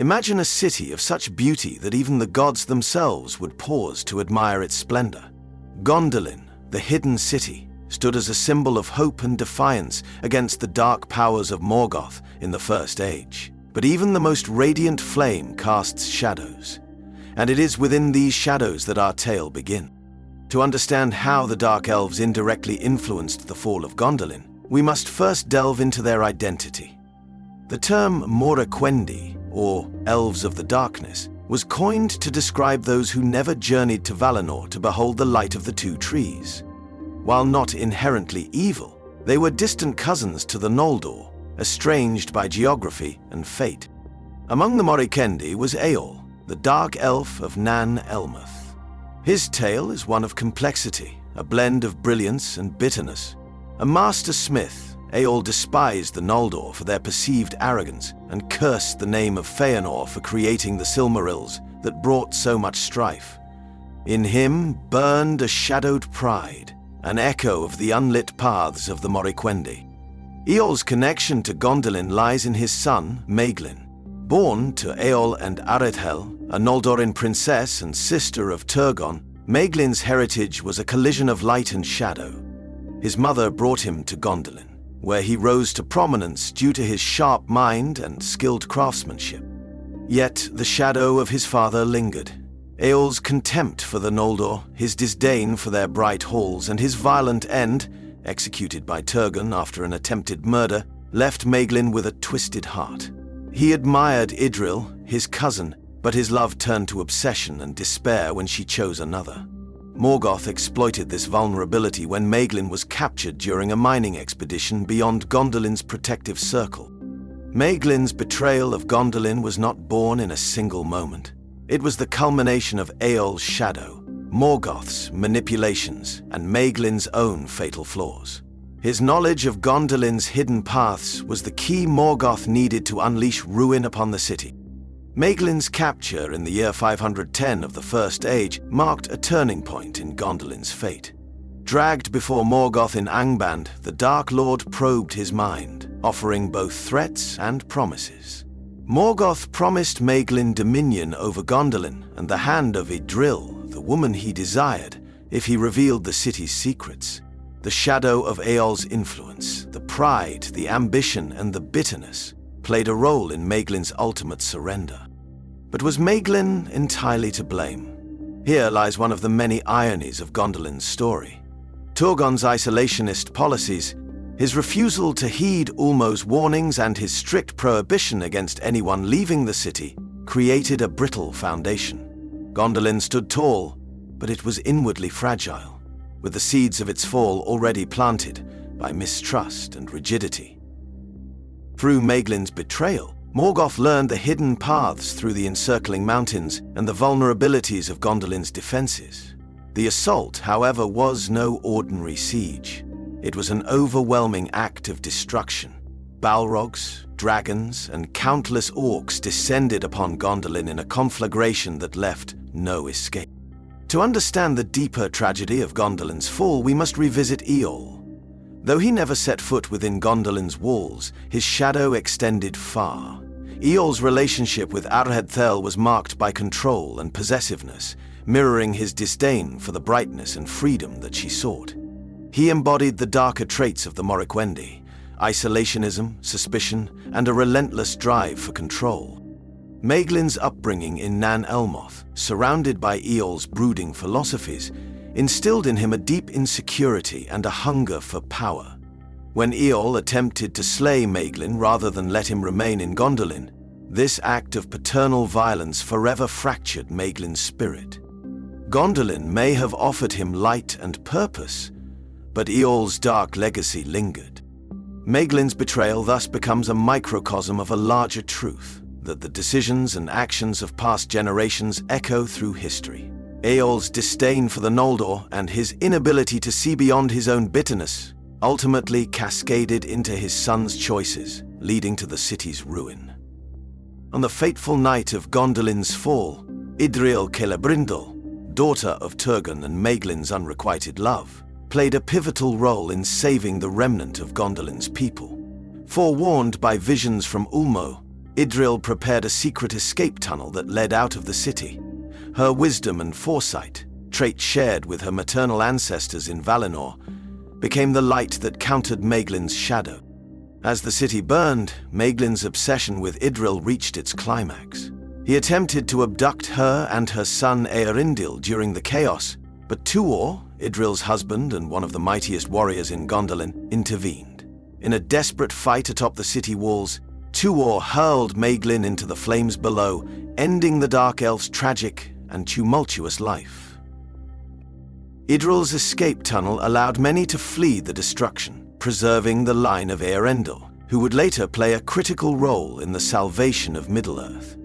Imagine a city of such beauty that even the gods themselves would pause to admire its splendor. Gondolin, the hidden city, stood as a symbol of hope and defiance against the dark powers of Morgoth in the First Age. But even the most radiant flame casts shadows, and it is within these shadows that our tale begins. To understand how the Dark Elves indirectly influenced the fall of Gondolin, we must first delve into their identity. The term Morroquendi, or Elves of the Darkness, was coined to describe those who never journeyed to Valinor to behold the light of the two trees. While not inherently evil, they were distant cousins to the Noldor, estranged by geography and fate. Among the Morroquendi was Eol, the Dark Elf of Nan Elmoth. His tale is one of complexity, a blend of brilliance and bitterness. A master smith, Eol despised the Noldor for their perceived arrogance and cursed the name of Feanor for creating the Silmarils that brought so much strife. In him burned a shadowed pride, an echo of the unlit paths of the Morroquendi. Eol's connection to Gondolin lies in his son, Maeglin. Born to Eol and Arethel, a Noldorin princess and sister of Turgon, Maeglin's heritage was a collision of light and shadow. His mother brought him to Gondolin, where he rose to prominence due to his sharp mind and skilled craftsmanship. Yet the shadow of his father lingered. Eol's contempt for the Noldor, his disdain for their bright halls, and his violent end, executed by Turgon after an attempted murder, left Maeglin with a twisted heart. He admired Idril, his cousin, but his love turned to obsession and despair when she chose another. Morgoth exploited this vulnerability when Maeglin was captured during a mining expedition beyond Gondolin's protective circle. Maeglin's betrayal of Gondolin was not born in a single moment. It was the culmination of Eol's shadow, Morgoth's manipulations, and Maeglin's own fatal flaws. His knowledge of Gondolin's hidden paths was the key Morgoth needed to unleash ruin upon the city. Maeglin's capture in the year 510 of the First Age marked a turning point in Gondolin's fate. Dragged before Morgoth in Angband, the Dark Lord probed his mind, offering both threats and promises. Morgoth promised Maeglin dominion over Gondolin and the hand of Idril, the woman he desired, if he revealed the city's secrets. The shadow of Eol's influence, the pride, the ambition, and the bitterness played a role in Maeglin's ultimate surrender. But was Maeglin entirely to blame? Here lies one of the many ironies of Gondolin's story. Turgon's isolationist policies, his refusal to heed Ulmo's warnings, and his strict prohibition against anyone leaving the city created a brittle foundation. Gondolin stood tall, but it was inwardly fragile, with the seeds of its fall already planted by mistrust and rigidity. Through Maeglin's betrayal, Morgoth learned the hidden paths through the encircling mountains and the vulnerabilities of Gondolin's defenses. The assault, however, was no ordinary siege. It was an overwhelming act of destruction. Balrogs, dragons, and countless orcs descended upon Gondolin in a conflagration that left no escape. To understand the deeper tragedy of Gondolin's fall, we must revisit Eol. Though he never set foot within Gondolin's walls, his shadow extended far. Eol's relationship with Arethel was marked by control and possessiveness, mirroring his disdain for the brightness and freedom that she sought. He embodied the darker traits of the Morroquendi: isolationism, suspicion, and a relentless drive for control. Maeglin's upbringing in Nan Elmoth, surrounded by Eol's brooding philosophies, instilled in him a deep insecurity and a hunger for power. When Eol attempted to slay Maeglin rather than let him remain in Gondolin, this act of paternal violence forever fractured Maeglin's spirit. Gondolin may have offered him light and purpose, but Eol's dark legacy lingered. Maeglin's betrayal thus becomes a microcosm of a larger truth, that the decisions and actions of past generations echo through history. Eol's disdain for the Noldor and his inability to see beyond his own bitterness ultimately cascaded into his son's choices, leading to the city's ruin. On the fateful night of Gondolin's fall, Idril Celebrimbor, daughter of Turgon and Maeglin's unrequited love, played a pivotal role in saving the remnant of Gondolin's people. Forewarned by visions from Ulmo, Idril prepared a secret escape tunnel that led out of the city. Her wisdom and foresight, traits shared with her maternal ancestors in Valinor, became the light that countered Maeglin's shadow. As the city burned, Maeglin's obsession with Idril reached its climax. He attempted to abduct her and her son Eärendil during the chaos, but Tuor, Idril's husband and one of the mightiest warriors in Gondolin, intervened. In a desperate fight atop the city walls, Tuor hurled Maeglin into the flames below, ending the Dark Elves' tragic and tumultuous life. Idril's escape tunnel allowed many to flee the destruction, preserving the line of Eärendil, who would later play a critical role in the salvation of Middle-earth.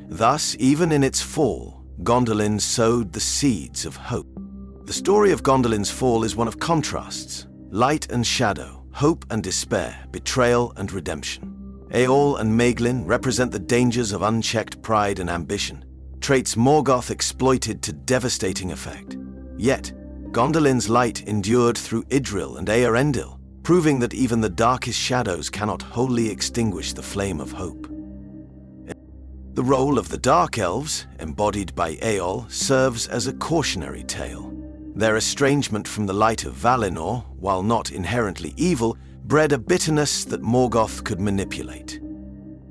Thus, even in its fall, Gondolin sowed the seeds of hope. The story of Gondolin's fall is one of contrasts: light and shadow, hope and despair, betrayal and redemption. Eöl and Maeglin represent the dangers of unchecked pride and ambition, traits Morgoth exploited to devastating effect. Yet, Gondolin's light endured through Idril and Eärendil, proving that even the darkest shadows cannot wholly extinguish the flame of hope. The role of the Dark Elves, embodied by Eöl, serves as a cautionary tale. Their estrangement from the light of Valinor, while not inherently evil, bred a bitterness that Morgoth could manipulate.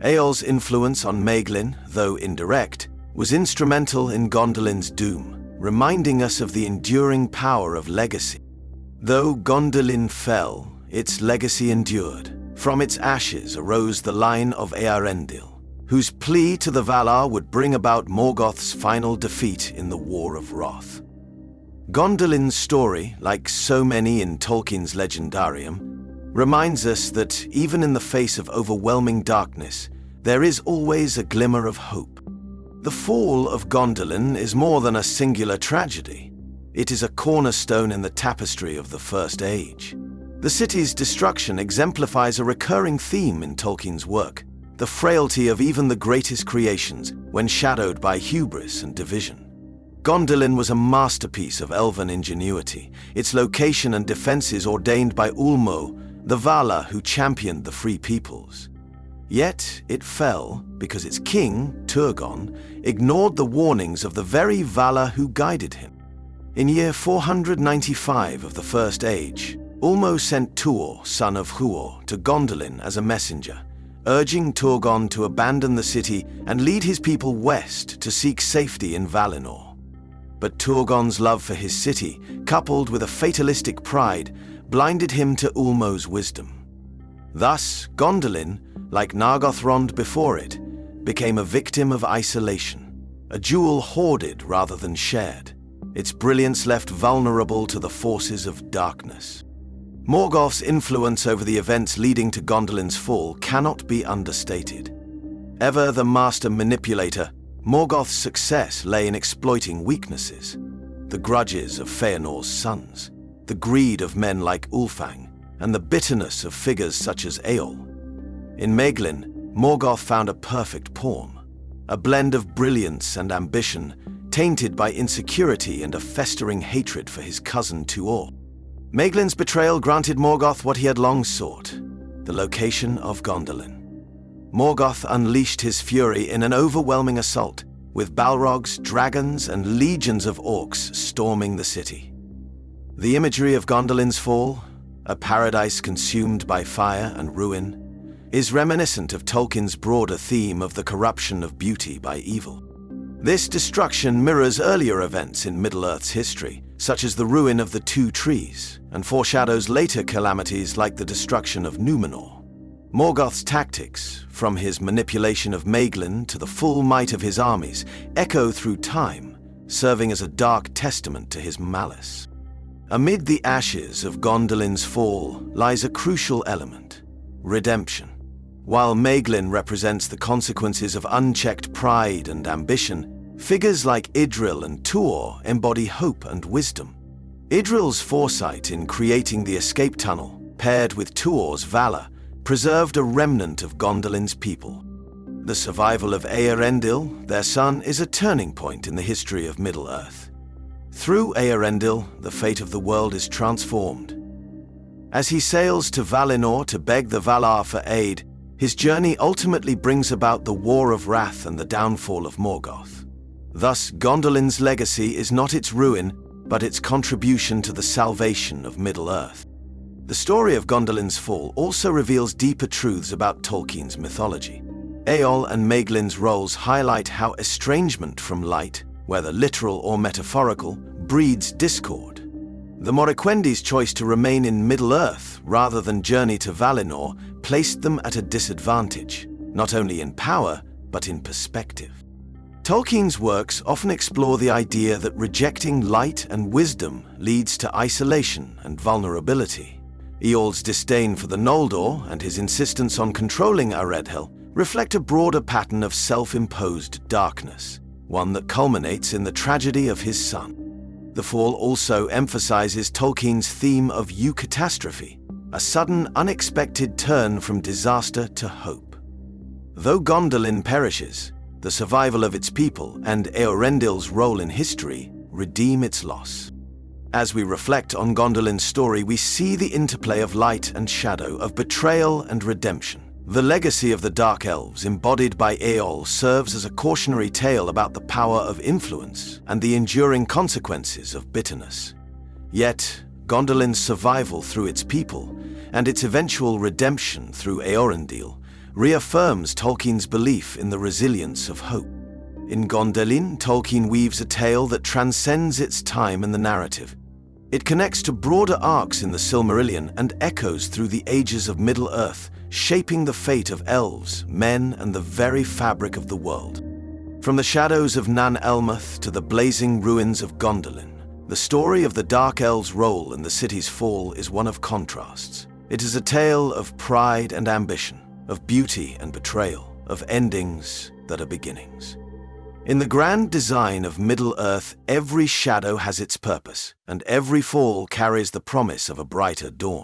Eöl's influence on Maeglin, though indirect, was instrumental in Gondolin's doom, reminding us of the enduring power of legacy. Though Gondolin fell, its legacy endured. From its ashes arose the line of Eärendil, whose plea to the Valar would bring about Morgoth's final defeat in the War of Wrath. Gondolin's story, like so many in Tolkien's Legendarium, reminds us that even in the face of overwhelming darkness, there is always a glimmer of hope. The fall of Gondolin is more than a singular tragedy. It is a cornerstone in the tapestry of the First Age. The city's destruction exemplifies a recurring theme in Tolkien's work: the frailty of even the greatest creations when shadowed by hubris and division. Gondolin was a masterpiece of elven ingenuity, its location and defenses ordained by Ulmo, the Valar who championed the free peoples. Yet it fell because its king, Turgon, ignored the warnings of the very Valar who guided him. In year 495 of the First Age, Ulmo sent Tuor, son of Huor, to Gondolin as a messenger, urging Turgon to abandon the city and lead his people west to seek safety in Valinor. But Turgon's love for his city, coupled with a fatalistic pride, blinded him to Ulmo's wisdom. Thus, Gondolin, like Nargothrond before it, became a victim of isolation, a jewel hoarded rather than shared, its brilliance left vulnerable to the forces of darkness. Morgoth's influence over the events leading to Gondolin's fall cannot be understated. Ever the master manipulator, Morgoth's success lay in exploiting weaknesses: the grudges of Feanor's sons, the greed of men like Ulfang, and the bitterness of figures such as Eöl. In Maeglin, Morgoth found a perfect pawn, a blend of brilliance and ambition, tainted by insecurity and a festering hatred for his cousin Tuor. Maeglin's betrayal granted Morgoth what he had long sought: the location of Gondolin. Morgoth unleashed his fury in an overwhelming assault, with Balrogs, dragons, and legions of orcs storming the city. The imagery of Gondolin's fall, a paradise consumed by fire and ruin, is reminiscent of Tolkien's broader theme of the corruption of beauty by evil. This destruction mirrors earlier events in Middle-earth's history, such as the ruin of the Two Trees, and foreshadows later calamities like the destruction of Númenor. Morgoth's tactics, from his manipulation of Maeglin to the full might of his armies, echo through time, serving as a dark testament to his malice. Amid the ashes of Gondolin's fall lies a crucial element: redemption. While Maeglin represents the consequences of unchecked pride and ambition, figures like Idril and Tuor embody hope and wisdom. Idril's foresight in creating the escape tunnel, paired with Tuor's valor, preserved a remnant of Gondolin's people. The survival of Eärendil, their son, is a turning point in the history of Middle-earth. Through Eärendil, the fate of the world is transformed. As he sails to Valinor to beg the Valar for aid, His journey ultimately brings about the War of Wrath and the downfall of Morgoth. Thus, Gondolin's legacy is not its ruin, but its contribution to the salvation of Middle-earth. The story of Gondolin's fall also reveals deeper truths about Tolkien's mythology. Eöl and Maeglin's roles highlight how estrangement from light, whether literal or metaphorical, breeds discord. The Morroquendi's choice to remain in Middle-earth rather than journey to Valinor placed them at a disadvantage, not only in power, but in perspective. Tolkien's works often explore the idea that rejecting light and wisdom leads to isolation and vulnerability. Eöl's disdain for the Noldor and his insistence on controlling Eredhel reflect a broader pattern of self-imposed darkness, one that culminates in the tragedy of his son. The Fall also emphasizes Tolkien's theme of eucatastrophe, a sudden, unexpected turn from disaster to hope. Though Gondolin perishes, the survival of its people and Eorendil's role in history redeem its loss. As we reflect on Gondolin's story, we see the interplay of light and shadow, of betrayal and redemption. The legacy of the Dark Elves, embodied by Eöl, serves as a cautionary tale about the power of influence and the enduring consequences of bitterness. Yet, Gondolin's survival through its people and its eventual redemption through Eorendil reaffirms Tolkien's belief in the resilience of hope. In Gondolin, Tolkien weaves a tale that transcends its time in the narrative. It connects to broader arcs in the Silmarillion and echoes through the ages of Middle-earth, shaping the fate of elves, men, and the very fabric of the world. From the shadows of Nan Elmoth to the blazing ruins of Gondolin, the story of the Dark Elves' role in the city's fall is one of contrasts. It is a tale of pride and ambition, of beauty and betrayal, of endings that are beginnings. In the grand design of Middle-earth, every shadow has its purpose, and every fall carries the promise of a brighter dawn.